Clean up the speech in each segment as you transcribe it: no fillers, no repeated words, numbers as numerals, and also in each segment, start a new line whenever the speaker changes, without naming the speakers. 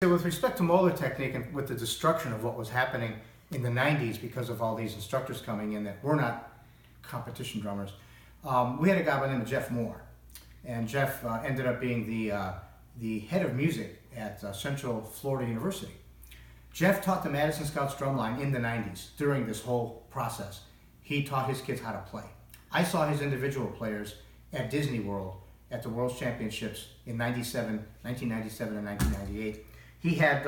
say with respect to molar technique and with the destruction of what was happening in the 90s because of all these instructors coming in that were not competition drummers, we had a guy by the name of Jeff Moore. And Jeff ended up being the head of music at Central Florida University. Jeff taught the Madison Scouts drumline in the 90s during this whole process. He taught his kids how to play. I saw his individual players at Disney World at the World Championships in 1997 and 1998. He had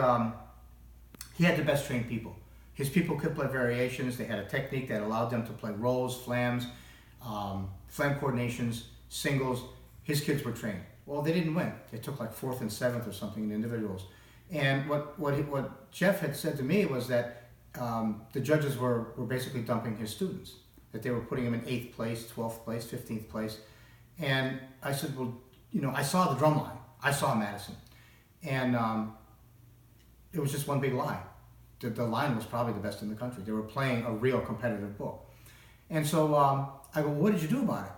the best trained people. His people could play variations. They had a technique that allowed them to play rolls, flams, flam coordinations, singles. His kids were trained. Well, they didn't win. They took like 4th and 7th or something in individuals. And what Jeff had said to me was that the judges were basically dumping his students, that they were putting them in 8th place, 12th place, 15th place. And I said, well, you know, I saw the drum line. I saw Madison. And it was just one big lie. The line was probably the best in the country. They were playing a real competitive book. And so I go, well, what did you do about it?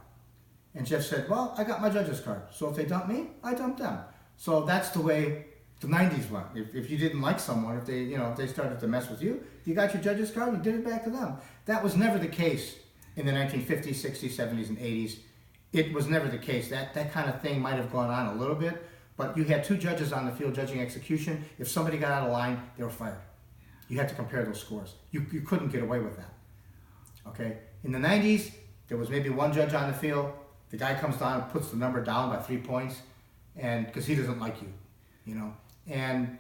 And Jeff said, well, I got my judge's card. So if they dump me, I dump them. So that's the way the 90s went. If you didn't like someone, if they started to mess with you, you got your judge's card and you did it back to them. That was never the case in the 1950s, 60s, 70s, and 80s. It was never the case. That kind of thing might have gone on a little bit, but you had 2 judges on the field judging execution. If somebody got out of line, they were fired. You had to compare those scores. You couldn't get away with that. Okay? In the 90s, there was maybe 1 judge on the field. The guy comes down and puts the number down by 3 points, and because he doesn't like you, you know. And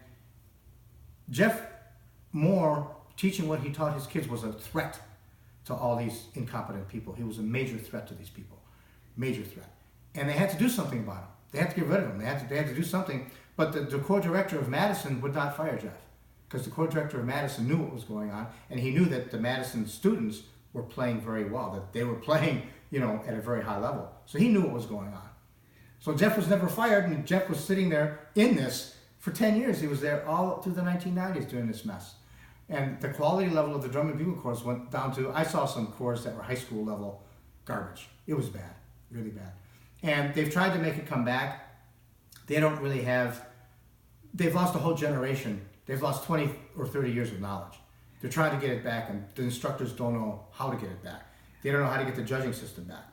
Jeff Moore, teaching what he taught his kids, was a threat to all these incompetent people. He was a major threat to these people, major threat. And they had to do something about him. They had to get rid of him. They had to do something. But the core director of Madison would not fire Jeff, because the core director of Madison knew what was going on, and he knew that the Madison students were playing very well, that they were playing, you know, at a very high level. So he knew what was going on. So Jeff was never fired, and Jeff was sitting there in this for 10 years. He was there all through the 1990s doing this mess. And the quality level of the drum and bugle corps went down to, I saw some corps that were high school level garbage. It was bad, really bad. And they've tried to make it come back. They don't really have, they've lost a whole generation. They've lost 20 or 30 years of knowledge. They're trying to get it back, and the instructors don't know how to get it back. They don't know how to get the judging system back.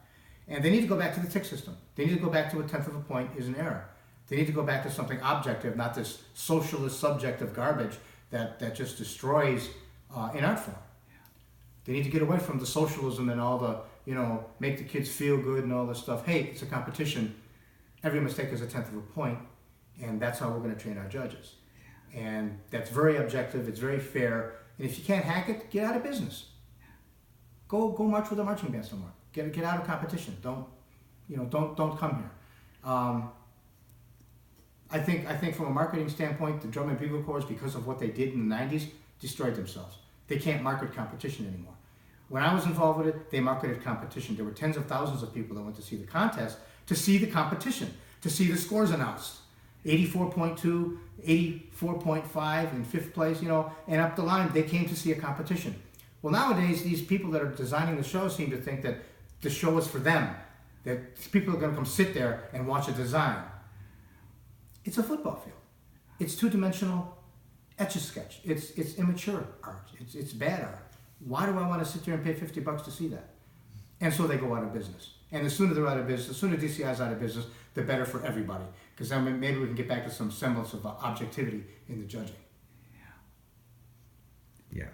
And they need to go back to the tick system. They need to go back to a 10th of a point is an error. They need to go back to something objective, not this socialist subjective garbage that just destroys an art form. They need to get away from the socialism and all the, you know, make the kids feel good and all this stuff. Hey, it's a competition. Every mistake is a 10th of a point, and that's how we're going to train our judges. And that's very objective. It's very fair. And if you can't hack it, get out of business. Go march with a marching band somewhere. Get out of competition. Don't come here. I think from a marketing standpoint, the drum and bugle corps, because of what they did in the 90s, destroyed themselves. They can't market competition anymore. When I was involved with it, they marketed competition. There were tens of thousands of people that went to see the contest, to see the competition, to see the scores announced. 84.2, 84.5 in 5th place, you know, and up the line, they came to see a competition. Well, nowadays, these people that are designing the show seem to think that the show is for them, that people are going to come sit there and watch a design. It's a football field. It's 2-dimensional etch-a-sketch. It's immature art. It's bad art. Why do I want to sit there and pay $50 to see that? And so they go out of business. And the sooner they're out of business, the sooner DCI is out of business, the better for everybody. Because then maybe we can get back to some semblance of objectivity in the judging.
Yeah.